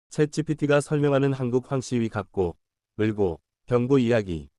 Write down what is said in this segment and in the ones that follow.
챗GPT가 설명하는 한국 황씨위 갑고, 을고, 병고 이야기.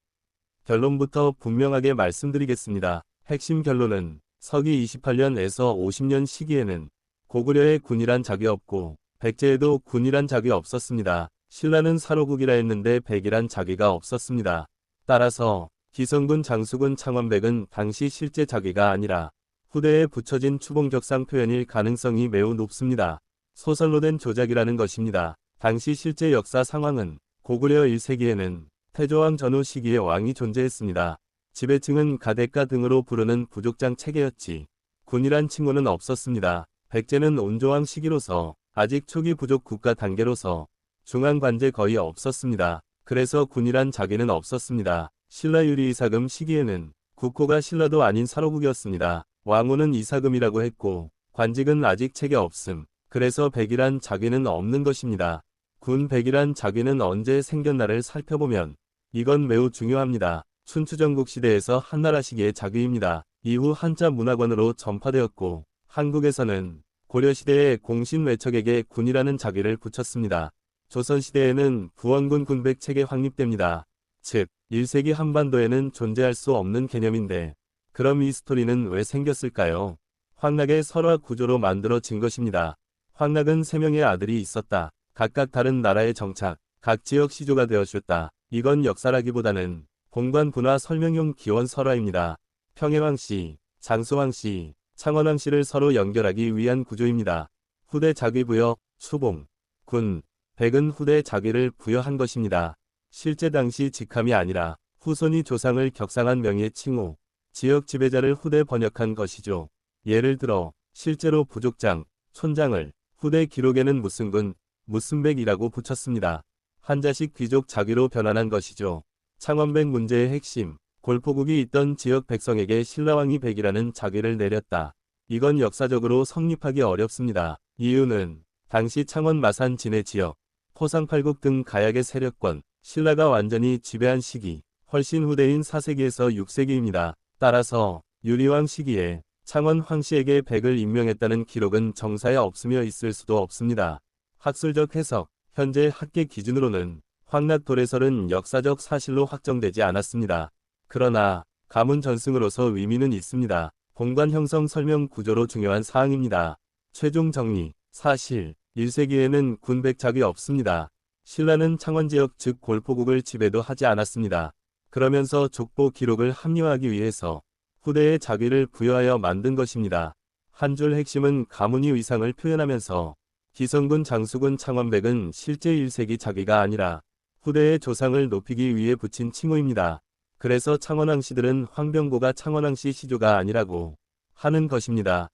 결론부터 분명하게 말씀드리겠습니다. 핵심 결론은 서기 28년에서 50년 시기에는 고구려에 군이란 적이 없고 백제에도 군이란 적이 없었습니다. 신라는 사로국이라 했는데 백이란 자기가 없었습니다. 따라서 기성군 장수군 창원백은 당시 실제 자기가 아니라 후대에 붙여진 추봉적상 표현일 가능성이 매우 높습니다. 소설로 된 조작이라는 것입니다. 당시 실제 역사 상황은 고구려 1세기에는 태조왕 전후 시기에 왕이 존재했습니다. 지배층은 가대가 등으로 부르는 부족장 체계였지 군이란 칭호는 없었습니다. 백제는 온조왕 시기로서 아직 초기 부족 국가 단계로서 중앙관제 거의 없었습니다. 그래서 군이란 자기는 없었습니다. 신라 유리 이사금 시기에는 국호가 신라도 아닌 사로국이었습니다. 왕후는 이사금이라고 했고 관직은 아직 체계 없음. 그래서 백이란 자기는 없는 것입니다. 군 백이란 자기는 언제 생겼나를 살펴보면 이건 매우 중요합니다. 춘추전국 시대에서 한나라 시기의 자기입니다. 이후 한자 문화권으로 전파되었고 한국에서는 고려시대에 공신외척에게 군이라는 자기를 붙였습니다. 조선시대에는 부원군 군백 체계 확립됩니다. 즉 1세기 한반도에는 존재할 수 없는 개념인데 그럼 이 스토리는 왜 생겼을까요? 황락의 설화 구조로 만들어진 것입니다. 황락은 3명의 아들이 있었다. 각각 다른 나라에 정착, 각 지역 시조가 되어줬다. 이건 역사라기보다는 공관분화 설명용 기원 설화입니다. 평해왕씨, 장수왕씨, 창원왕씨를 서로 연결하기 위한 구조입니다. 후대 자기 부여, 추봉, 군, 백은 후대 자기를 부여한 것입니다. 실제 당시 직함이 아니라 후손이 조상을 격상한 명의의 칭호, 지역 지배자를 후대 번역한 것이죠. 예를 들어 실제로 부족장, 촌장을 후대 기록에는 무슨군, 무슨백이라고 붙였습니다. 한자식 귀족 자기로 변환한 것이죠. 창원백 문제의 핵심, 골포국이 있던 지역 백성에게 신라왕이 백이라는 자기를 내렸다. 이건 역사적으로 성립하기 어렵습니다. 이유는 당시 창원 마산 진해 지역, 포상팔국 등 가약의 세력권, 신라가 완전히 지배한 시기, 훨씬 후대인 4세기에서 6세기입니다. 따라서 유리왕 시기에 창원 황씨에게 백을 임명했다는 기록은 정사에 없으며 있을 수도 없습니다. 학술적 해석, 현재 학계 기준으로는 황락도래설은 역사적 사실로 확정되지 않았습니다. 그러나 가문 전승으로서 의미는 있습니다. 공관 형성 설명 구조로 중요한 사항입니다. 최종 정리, 사실, 1세기에는 군백작이 없습니다. 신라는 창원지역 즉 골포국을 지배도 하지 않았습니다. 그러면서 족보 기록을 합리화하기 위해서 후대의 자기를 부여하여 만든 것입니다. 한 줄 핵심은 가문이 위상을 표현하면서 기성군 장수군 창원백은 실제 1세기 자기가 아니라 후대의 조상을 높이기 위해 붙인 칭호입니다. 그래서 창원왕씨들은 황병고가 창원왕씨 시조가 아니라고 하는 것입니다.